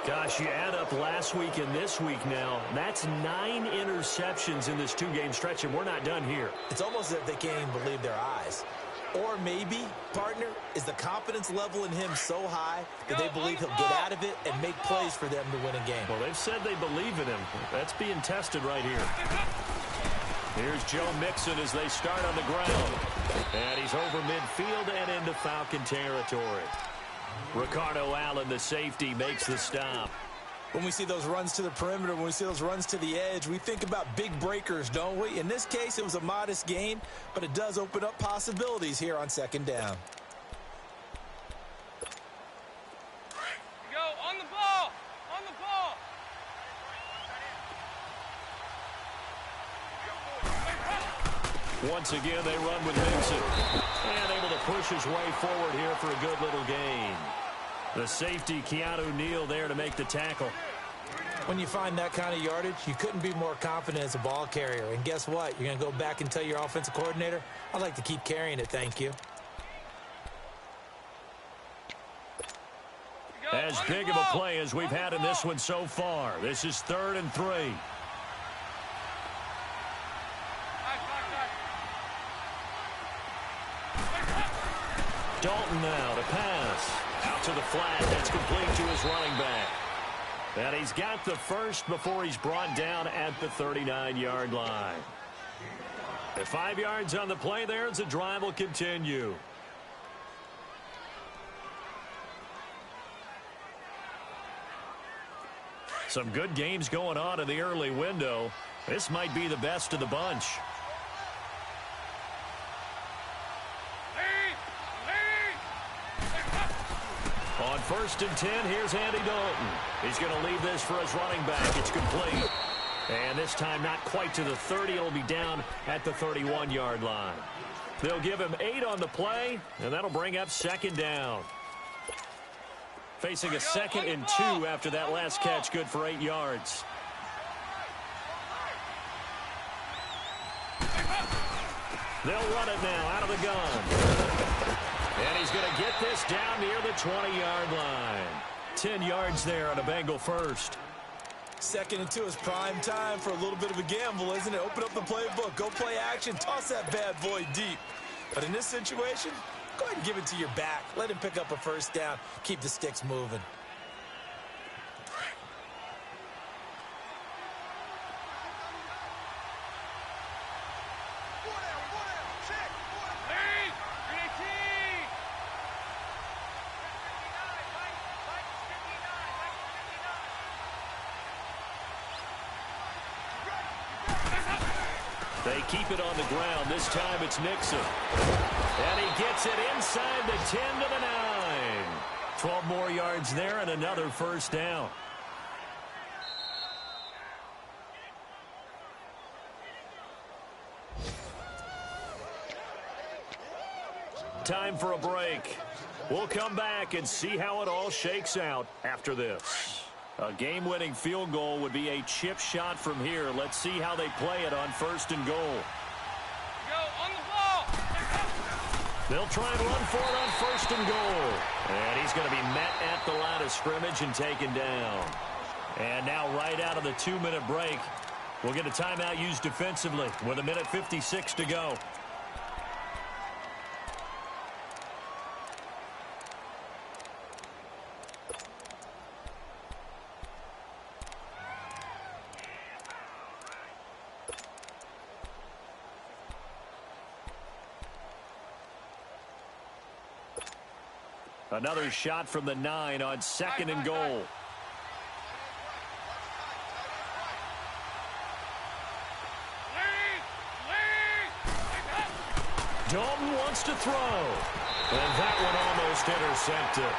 A: Gosh, you add up last week and this week now. That's 9 interceptions in this 2-game stretch, and we're not done here.
B: It's almost as if they can't even believe their eyes. Or maybe, partner, is the confidence level in him so high that they believe he'll get out of it and make plays for them to win a game.
A: Well, they've said they believe in him. That's being tested right here. Here's Joe Mixon as they start on the ground. And he's over midfield and into Falcon territory. Ricardo Allen, the safety, makes the stop.
B: When we see those runs to the perimeter, when we see those runs to the edge, we think about big breakers, don't we? In this case, it was a modest gain, but it does open up possibilities here on 2nd down.
C: Go, on the ball! On the ball!
A: Once again, they run with Mixon. And able to push his way forward here for a good little gain. The safety, Keanu Neal, there to make the tackle.
B: When you find that kind of yardage, you couldn't be more confident as a ball carrier. And guess what? You're going to go back and tell your offensive coordinator, I'd like to keep carrying it, thank you.
A: As big of a play as we've had in this one so far. This is 3rd and 3. Dalton now to pass. Out to the flat. That's complete to his running back. And he's got the first before he's brought down at the 39-yard line. At 5 yards on the play there as the drive will continue. Some good games going on in the early window. This might be the best of the bunch. On 1st and 10, here's Andy Dalton. He's going to leave this for his running back. It's complete. And this time not quite to the 30. It'll be down at the 31-yard line. They'll give him 8 on the play, and that'll bring up 2nd down. Facing a 2nd and 2 after that last catch, good for 8 yards. They'll run it now out of the gun. And he's going to get this down near the 20-yard line. 10 yards there on a Bengal first.
B: 2nd and 2 is prime time for a little bit of a gamble, isn't it? Open up the playbook, go play action, toss that bad boy deep. But in this situation, go ahead and give it to your back. Let him pick up a 1st down. Keep the sticks moving.
A: They keep it on the ground. This time it's Mixon. And he gets it inside the 10 to the 9. 12 more yards there and another 1st down. Time for a break. We'll come back and see how it all shakes out after this. A game-winning field goal would be a chip shot from here. Let's see how they play it on 1st and goal.
C: Go on the ball.
A: They'll try and run for it on 1st and goal. And he's going to be met at the line of scrimmage and taken down. And now right out of the 2-minute break, we'll get a timeout used defensively with 1:56 to go. Another shot from the 9 on 2nd and goal. Dalton wants to throw. And that one almost intercepted.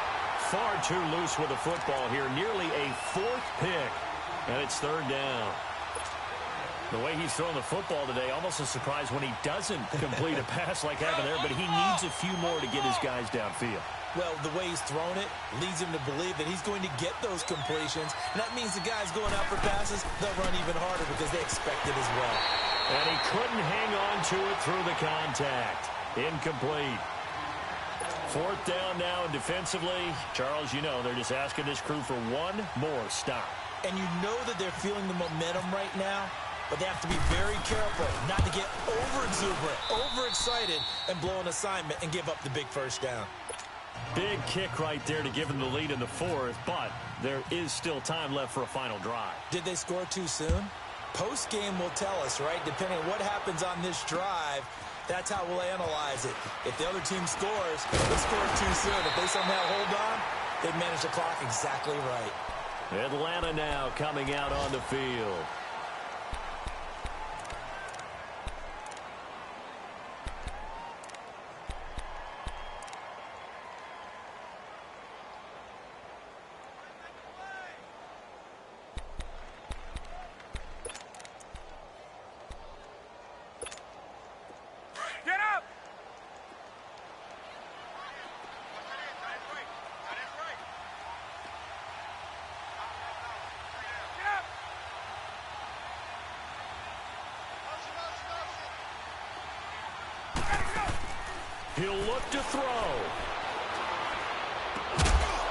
A: Far too loose with the football here. Nearly a 4th pick. And it's 3rd down. The way he's throwing the football today, almost a surprise when he doesn't complete a pass like having there, but he needs a few more to get his guys downfield.
B: Well, the way he's thrown it leads him to believe that he's going to get those completions. And that means the guys going out for passes, they'll run even harder because they expect it as well.
A: And he couldn't hang on to it through the contact. Incomplete. 4th down now, and defensively, Charles, you know, they're just asking this crew for one more stop.
B: And you know that they're feeling the momentum right now, but they have to be very careful not to get over-exuberant, overexcited, and blow an assignment and give up the big 1st down.
A: Big kick right there to give them the lead in the 4th, but there is still time left for a final drive.
B: Did they score too soon? Post-game will tell us, right? Depending on what happens on this drive, that's how we'll analyze it. If the other team scores, they scored too soon. If they somehow hold on, they've managed the clock exactly right.
A: Atlanta now coming out on the field. He'll look to throw.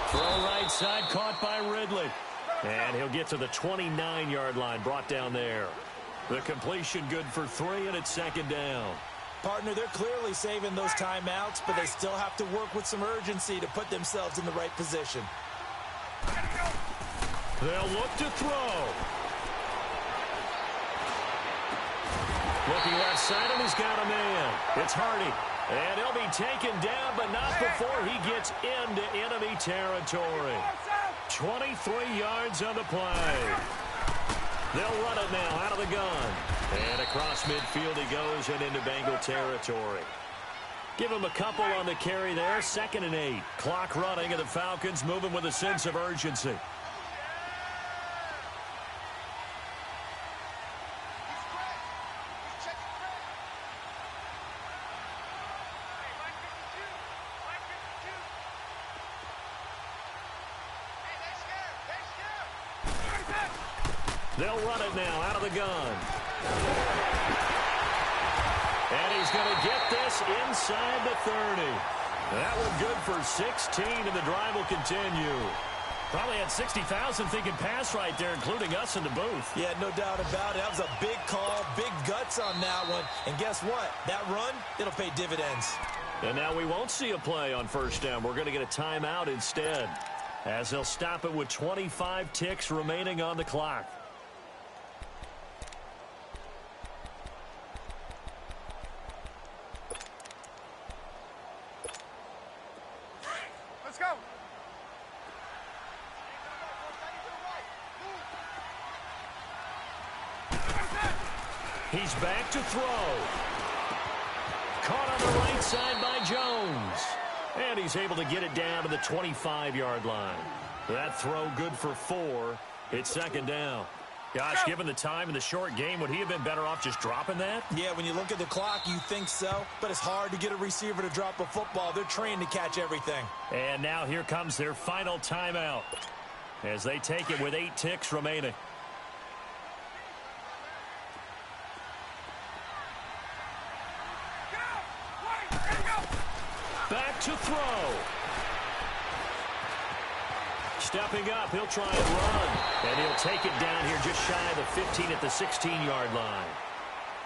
A: Throw right side, caught by Ridley. And he'll get to the 29-yard line, brought down there. The completion good for 3, and it's second down.
B: Partner, they're clearly saving those timeouts, but they still have to work with some urgency to put themselves in the right position.
A: They'll look to throw. Looking left side, and he's got a man. It's Hardy. And he'll be taken down, but not before he gets into enemy territory. 23 yards on the play. They'll run it now out of the gun. And across midfield he goes and into Bengal territory. Give him a couple on the carry there. 2nd and 8. Clock running, and the Falcons moving with a sense of urgency. They'll run it now out of the gun. And he's going to get this inside the 30. That one good for 16, and the drive will continue. Probably had 60,000 thinking pass right there, including us in the booth.
B: Yeah, no doubt about it. That was a big call, big guts on that one. And guess what? That run, it'll pay dividends.
A: And now we won't see a play on first down. We're going to get a timeout instead, as they'll stop it with 25 ticks remaining on the clock.
C: Let's go.
A: He's back to throw. Caught on the right side by Jones. And he's able to get it down to the 25-yard line. That throw good for 4. It's second down. Gosh, given the time in the short game, would he have been better off just dropping that?
B: Yeah, when you look at the clock, you think so. But it's hard to get a receiver to drop a football. They're trained to catch everything.
A: And now here comes their final timeout, as they take it with 8 ticks remaining. Back to throw. Stepping up, he'll try and run. And he'll take it down here just shy of the 15 at the 16-yard line.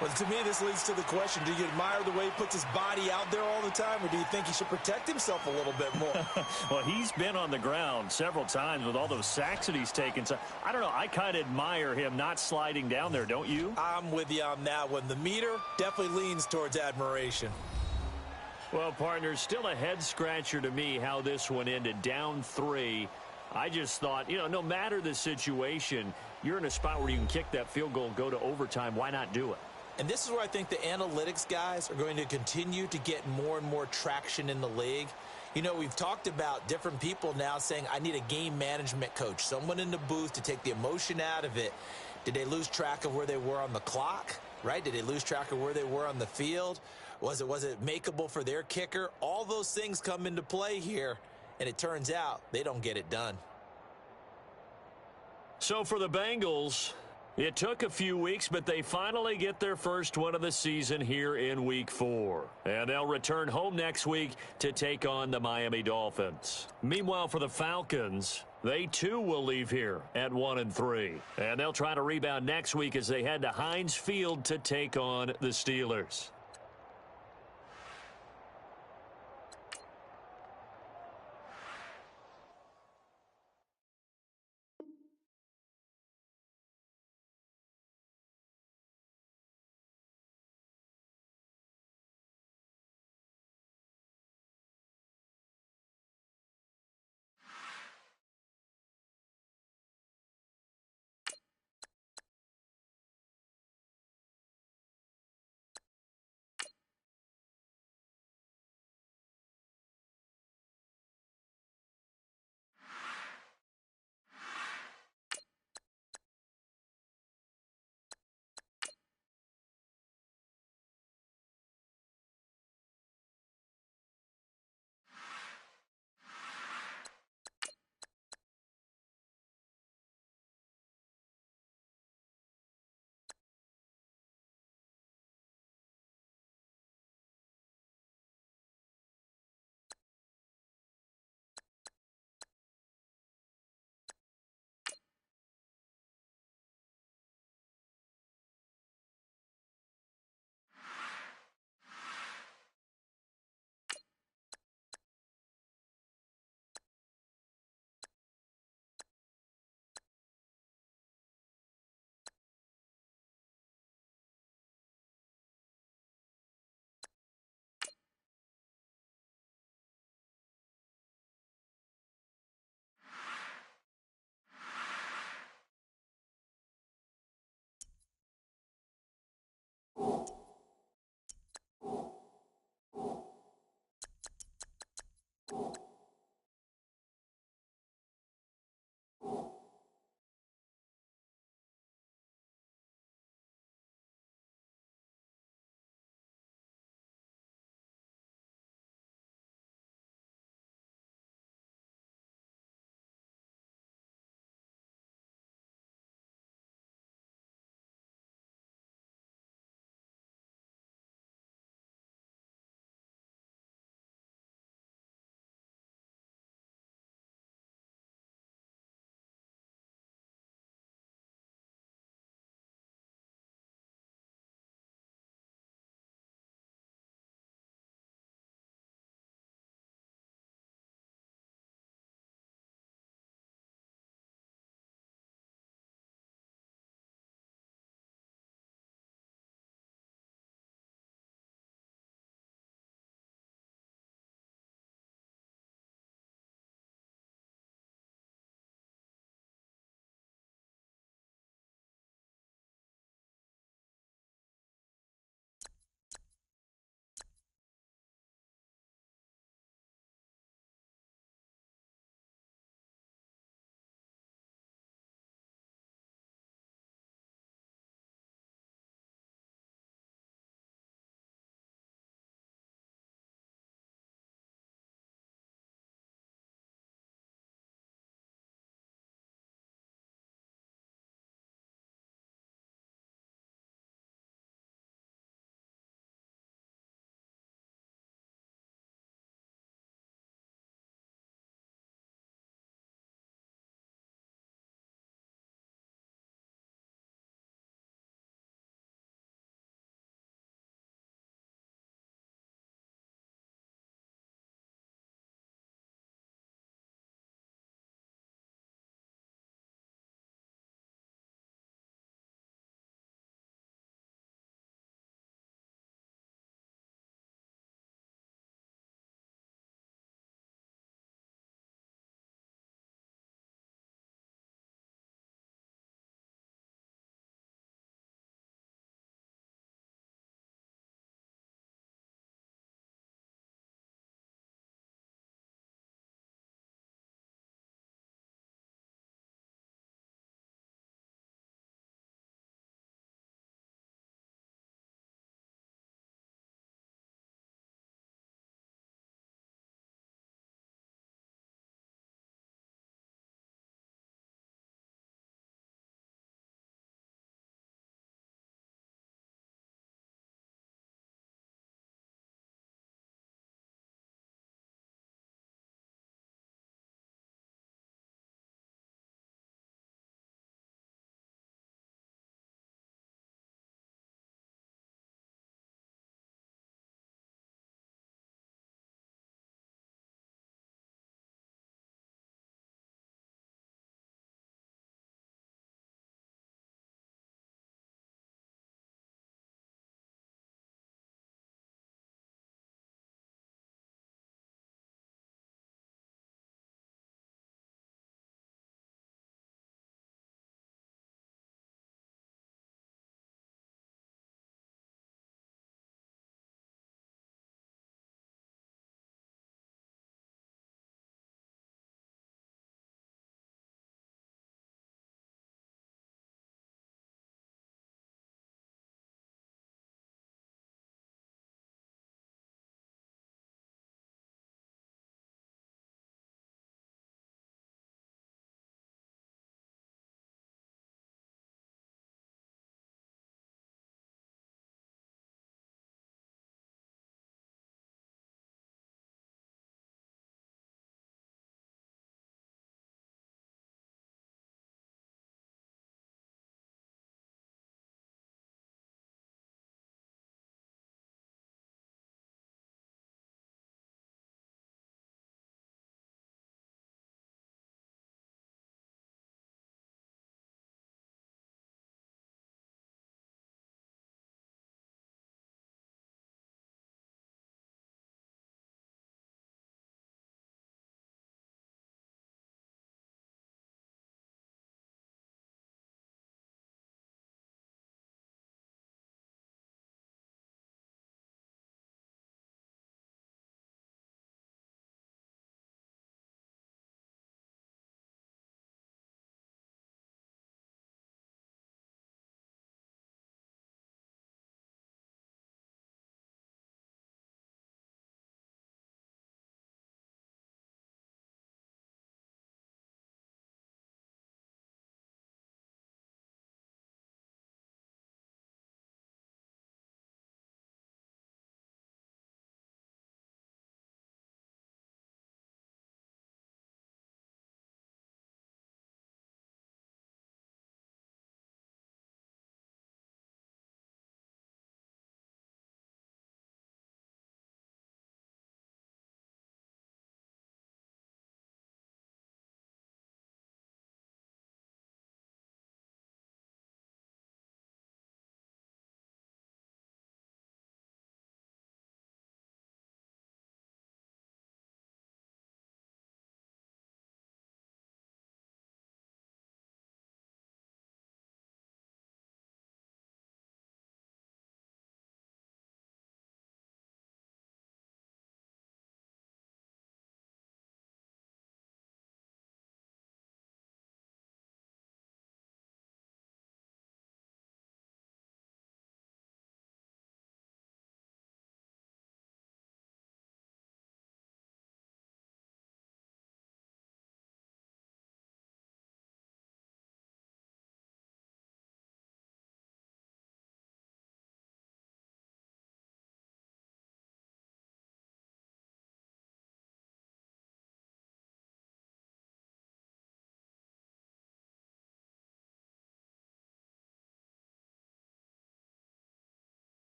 B: Well, to me, this leads to the question, do you admire the way he puts his body out there all the time, or do you think he should protect himself a little bit more?
A: Well, he's been on the ground several times with all those sacks that he's taken. So, I don't know, I kind of admire him not sliding down there, don't you?
B: I'm with you on that one. The meter definitely leans towards admiration.
A: Well, partners, still a head-scratcher to me how this one ended, down 3. I just thought, no matter the situation, you're in a spot where you can kick that field goal and go to overtime. Why not do it?
B: And this is where I think the analytics guys are going to continue to get more and more traction in the league. We've talked about different people now saying, I need a game management coach, someone in the booth to take the emotion out of it. Did they lose track of where they were on the clock, right? Did they lose track of where they were on the field? Was it makeable for their kicker? All those things come into play here. And it turns out they don't get it done.
A: So for the Bengals, it took a few weeks, but they finally get their first win of the season here in Week 4. And they'll return home next week to take on the Miami Dolphins. Meanwhile, for the Falcons, they too will leave here at 1-3. And they'll try to rebound next week as they head to Heinz Field to take on the Steelers.